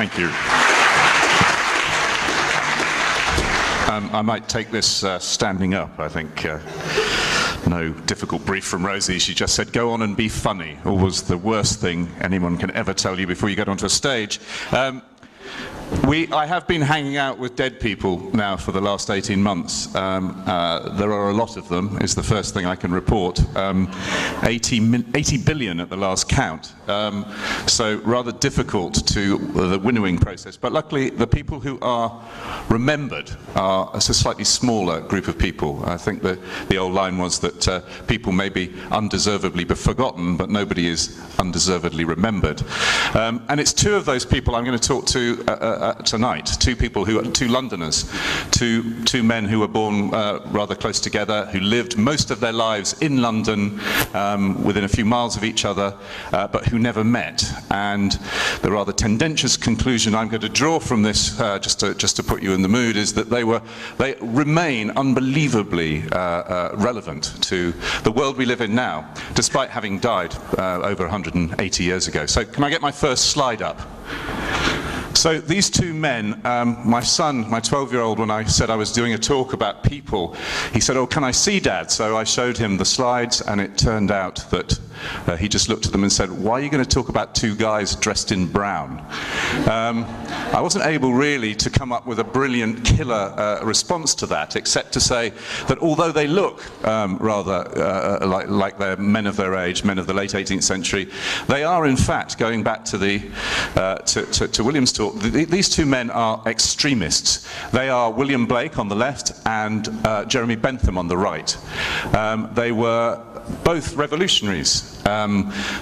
Thank you. I might take this standing up, I think. No difficult brief from Rosie. She just said, go on and be funny. Always the worst thing anyone can ever tell you before you get onto a stage. I have been hanging out with dead people now for the last 18 months. There are a lot of them, is the first thing I can report. 80 billion at the last count. So rather difficult to the winnowing process. But luckily, the people who are remembered are a slightly smaller group of people. I think the old line was that people may be undeservedly forgotten, but nobody is undeservedly remembered. And it's two of those people I'm going to talk to tonight. Two Londoners, two men who were born rather close together, who lived most of their lives in London, within a few miles of each other, but who never met. And the rather tendentious conclusion I'm going to draw from this, just to put you in the mood, is that they remain unbelievably relevant to the world we live in now, despite having died over 180 years ago. So can I get my first slide up? So these two men, my son, my 12-year-old, when I said I was doing a talk about people, he said, "Oh, can I see, Dad?" So I showed him the slides, and it turned out that he just looked at them and said, "Why are you going to talk about two guys dressed in brown?" I wasn't able really to come up with a brilliant killer response to that, except to say that although they look rather like they're men of their age, men of the late 18th century, they are in fact, going back to to William's talk, these two men are extremists. They are William Blake on the left and Jeremy Bentham on the right. They were both revolutionaries.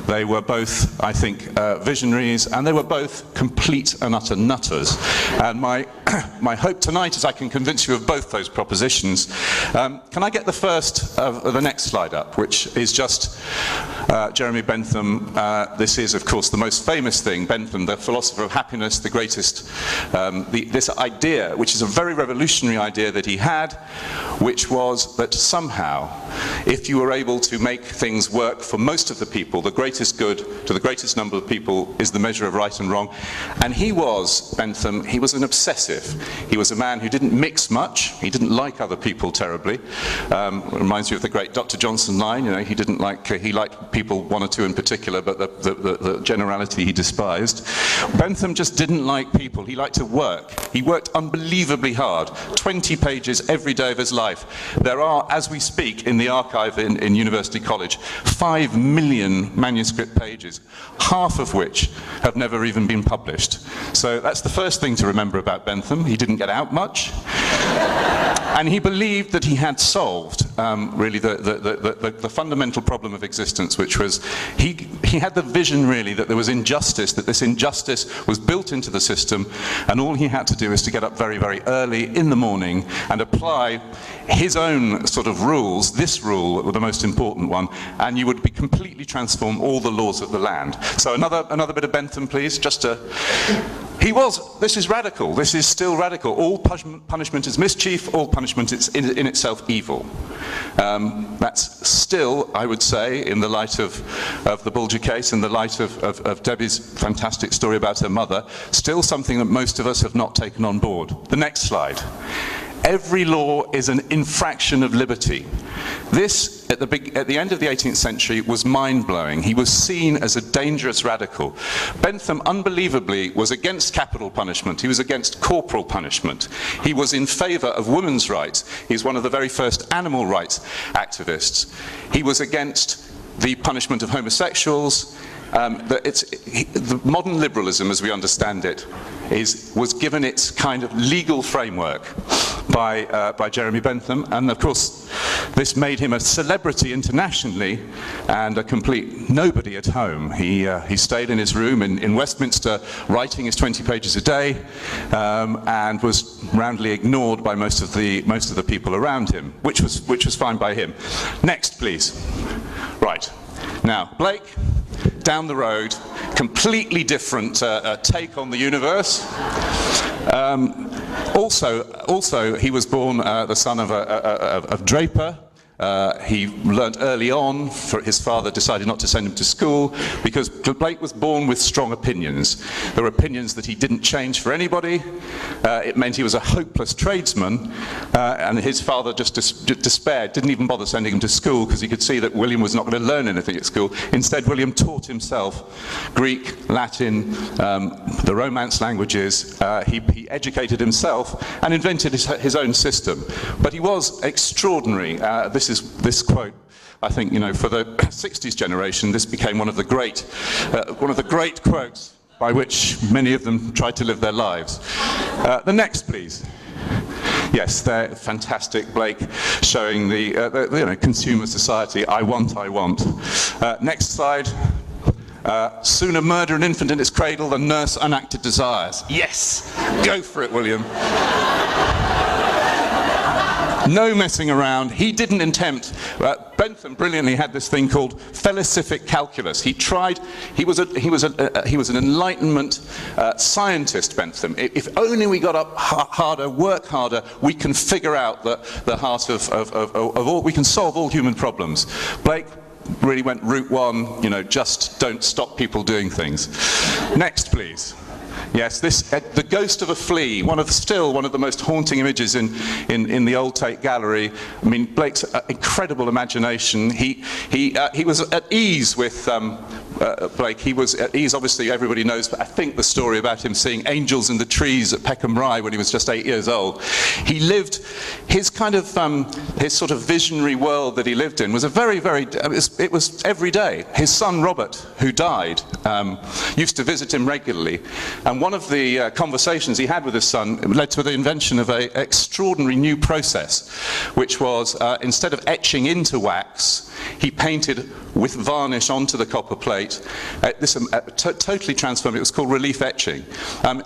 They were both, I think, visionaries, and they were both complete and utter nutters. And my hope tonight is I can convince you of both those propositions. Can I get the first of the next slide up, which is just Jeremy Bentham. This is, of course, the most famous thing. Bentham, the philosopher of happiness, the greatest, this idea, which is a very revolutionary idea that he had, which was that somehow, if you were able to make things work for most of the people, the greatest good to the greatest number of people is the measure of right and wrong. And he was, Bentham, he was an obsessive. He was a man who didn't mix much. He didn't like other people terribly. Reminds you of the great Dr. Johnson line. You know, he didn't like, he liked people, one or two in particular, but the generality he despised. Bentham just didn't like people. He liked to work. He worked unbelievably hard. 20 pages every day of his life. There are, as we speak, in the archive in University College, 5 million manuscript pages, half of which have never even been published. So that's the first thing to remember about Bentham. He didn't get out much. And he believed that he had solved really the fundamental problem of existence, which was he had the vision really that there was injustice, that this injustice was built into the system, and all he had to do is to get up very, very early in the morning and apply his own sort of rules, this rule, the most important one, and you would be completely transform all the laws of the land. So another bit of Bentham, please, just to... This is radical, this is still radical. All punishment is mischief, all punishment is in itself evil. That's still, I would say, in the light of the Bulger case, in the light of Debbie's fantastic story about her mother, still something that most of us have not taken on board. The next slide. Every law is an infraction of liberty. This, at the end of the 18th century, was mind-blowing. He was seen as a dangerous radical. Bentham, unbelievably, was against capital punishment. He was against corporal punishment. He was in favor of women's rights. He's one of the very first animal rights activists. He was against the punishment of homosexuals. The modern liberalism, as we understand it, was given its kind of legal framework by Jeremy Bentham, and of course this made him a celebrity internationally and a complete nobody at home. He stayed in his room in Westminster writing his 20 pages a day, and was roundly ignored by most of the people around him, which was fine by him. Next, please. Right. Now, Blake, down the road, completely different take on the universe. Also, he was born the son of Draper, He learnt early on, his father decided not to send him to school because Blake was born with strong opinions. There were opinions that he didn't change for anybody. It meant he was a hopeless tradesman, and his father just despaired, didn't even bother sending him to school because he could see that William was not going to learn anything at school. Instead, William taught himself Greek, Latin, the Romance languages. He educated himself and invented his own system. But he was extraordinary. This quote, I think, for the 60s generation, this became one of the great quotes by which many of them tried to live their lives. The next, please. Yes, they're fantastic. Blake showing the consumer society. I want. Next slide. Sooner murder an infant in its cradle than nurse unacted desires. Yes, go for it, William. No messing around. He didn't attempt. Bentham brilliantly had this thing called felicific calculus. He was an Enlightenment scientist, Bentham. If only we got up harder, work harder, we can figure out the heart of all. We can solve all human problems. Blake really went route one. Just don't stop people doing things. Next, please. Yes, the ghost of a flea, one of the most haunting images in the Old Tate Gallery. I mean, Blake's incredible imagination. He was at ease with Blake. He was at ease. Obviously, everybody knows, I think, the story about him seeing angels in the trees at Peckham Rye when he was just 8 years old. He lived his sort of visionary world that he lived in was it was every day. His son Robert, who died, used to visit him regularly. And one of the conversations he had with his son led to the invention of an extraordinary new process, which was instead of etching into wax, he painted with varnish onto the copper plate. Totally transformed. It was called relief etching.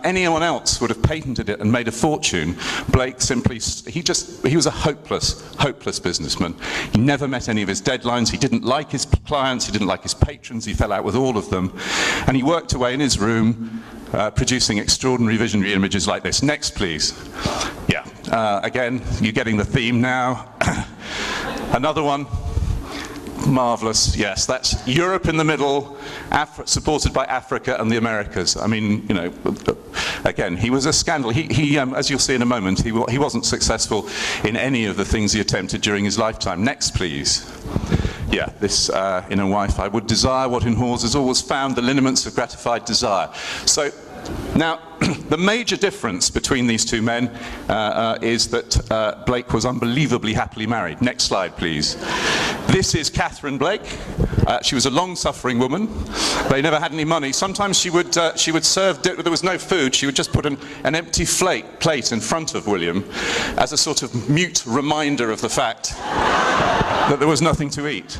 Anyone else would have patented it and made a fortune. Blake he was a hopeless businessman. He never met any of his deadlines. He didn't like his clients. He didn't like his patrons. He fell out with all of them. And he worked away in his room, producing extraordinary visionary images like this. Next, please. Yeah. Again, you're getting the theme now. Another one. Marvellous, yes. That's Europe in the middle, supported by Africa and the Americas. I mean, again, he was a scandal. He as you'll see in a moment, he wasn't successful in any of the things he attempted during his lifetime. Next, please. Yeah, this inner wife, I would desire what in whores is always found, the lineaments of gratified desire. So, now, the major difference between these two men is that Blake was unbelievably happily married. Next slide, please. This is Catherine Blake. She was a long-suffering woman. They never had any money. Sometimes she would serve, there was no food, she would just put an empty plate in front of William as a sort of mute reminder of the fact that there was nothing to eat.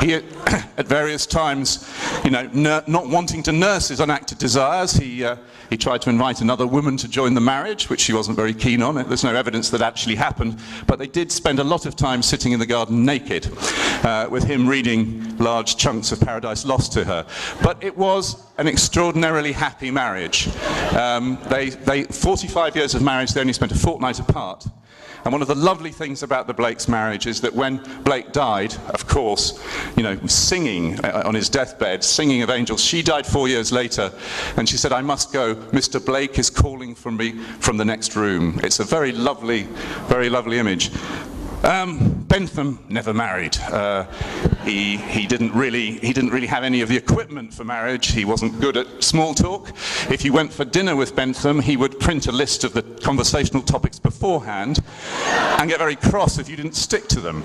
He, at various times, not wanting to nurse his unacted desires, he tried to invite another woman to join the marriage, which she wasn't very keen on. There's no evidence that actually happened, but they did spend a lot of time sitting in the garden naked, with him reading large chunks of Paradise Lost to her. But it was an extraordinarily happy marriage. 45 years of marriage, they only spent a fortnight apart. And one of the lovely things about the Blake's marriage is that when Blake died, of course, singing on his deathbed, singing of angels, she died 4 years later, and she said, I must go, Mr. Blake is calling for me from the next room. It's a very lovely image. Bentham never married. He didn't really have any of the equipment for marriage. He wasn't good at small talk. If you went for dinner with Bentham, he would print a list of the conversational topics beforehand and get very cross if you didn't stick to them.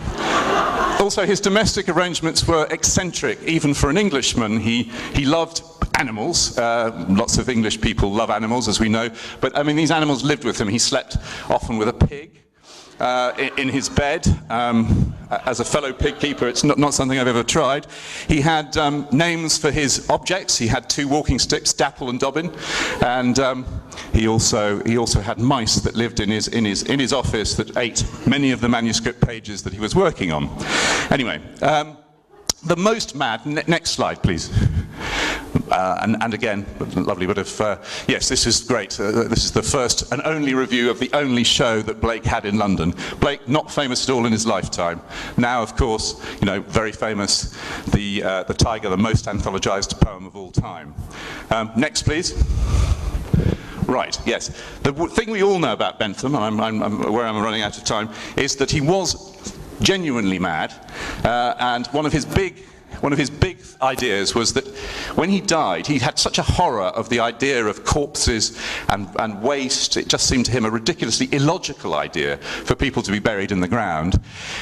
Also, his domestic arrangements were eccentric, even for an Englishman. He loved animals. Lots of English people love animals, as we know. But, I mean, these animals lived with him. He slept often with a pig. In his bed, as a fellow pig keeper, it's not something I've ever tried. He had names for his objects. He had 2 walking sticks, Dapple and Dobbin, and he also had mice that lived in his office that ate many of the manuscript pages that he was working on. Anyway, the most mad. Next slide, please. and again, lovely bit of, yes, this is great. This is the first and only review of the only show that Blake had in London. Blake, not famous at all in his lifetime. Now, of course, you know, very famous, the Tiger, the most anthologized poem of all time. Next, please. Right, yes. The thing we all know about Bentham, and I'm aware I'm running out of time, is that he was genuinely mad, and one of his big ideas was that when he died, he had such a horror of the idea of corpses and waste. It just seemed to him a ridiculously illogical idea for people to be buried in the ground.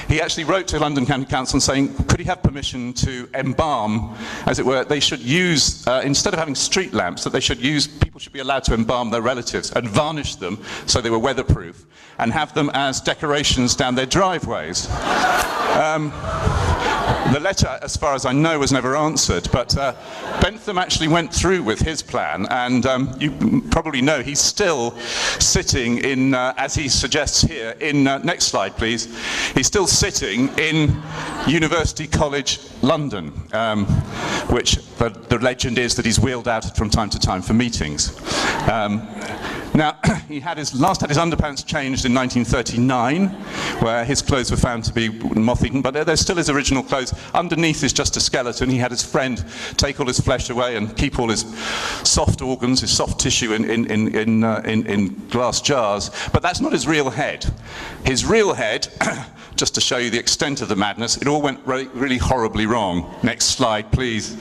He actually wrote to London County Council saying, could he have permission to embalm, as it were, they should use, instead of having street lamps, that people should be allowed to embalm their relatives and varnish them so they were weatherproof and have them as decorations down their driveways. The letter, as far as I know, was never answered, but Bentham actually went through with his plan, and you probably know he's still sitting in, as he suggests here, in, next slide please, he's still sitting in University College London, which the legend is that he's wheeled out from time to time for meetings. Now, he last had his underpants changed in 1939, where his clothes were found to be moth-eaten, but there's still his original clothes. Underneath is just a skeleton. He had his friend take all his flesh away and keep all his soft organs, his soft tissue in glass jars, but that's not his real head. His real head, just to show you the extent of the madness, it all went really horribly wrong. Next slide, please.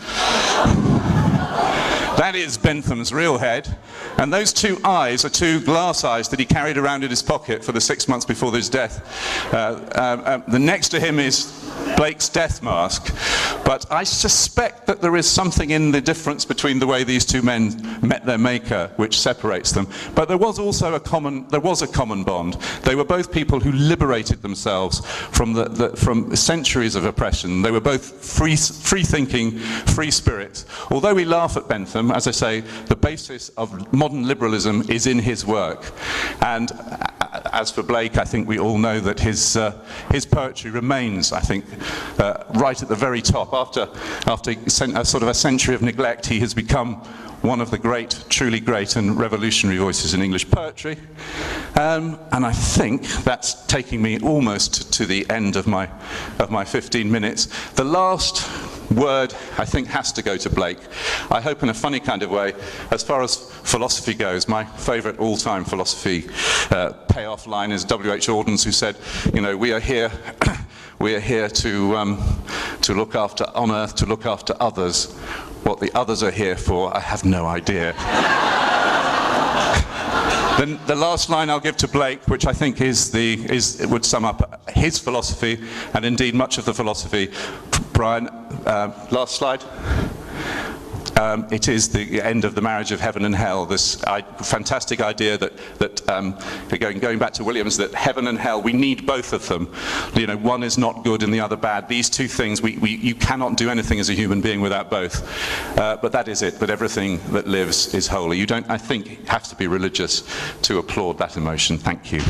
That is Bentham's real head, and those two eyes are two glass eyes that he carried around in his pocket for the 6 months before his death. The next to him is Blake's death mask, but I suspect that there is something in the difference between the way these two men met their maker which separates them. But there was also a common bond. They were both people who liberated themselves from centuries of oppression. They were both free-thinking, free spirits. Although we laugh at Bentham, as I say, the basis of modern liberalism is in his work. And as for Blake, I think we all know that his poetry remains, I think, right at the very top. After sort of a century of neglect, he has become one of the great, truly great and revolutionary voices in English poetry. And I think that's taking me almost to the end of my 15 minutes. The last word, I think, has to go to Blake. I hope in a funny kind of way. As far as philosophy goes, my favourite all-time philosophy payoff line is W.H. Auden, who said, you know, we are here to look after, on earth, to look after others. What the others are here for, I have no idea. Then the last line I'll give to Blake, which I think it would sum up his philosophy, and indeed much of the philosophy. Brian, last slide. It is the end of the marriage of heaven and hell, this fantastic idea that going back to Williams, that heaven and hell, we need both of them. You know, one is not good and the other bad. These two things, you cannot do anything as a human being without both. But that is it, but everything that lives is holy. You don't, I think, have to be religious to applaud that emotion. Thank you.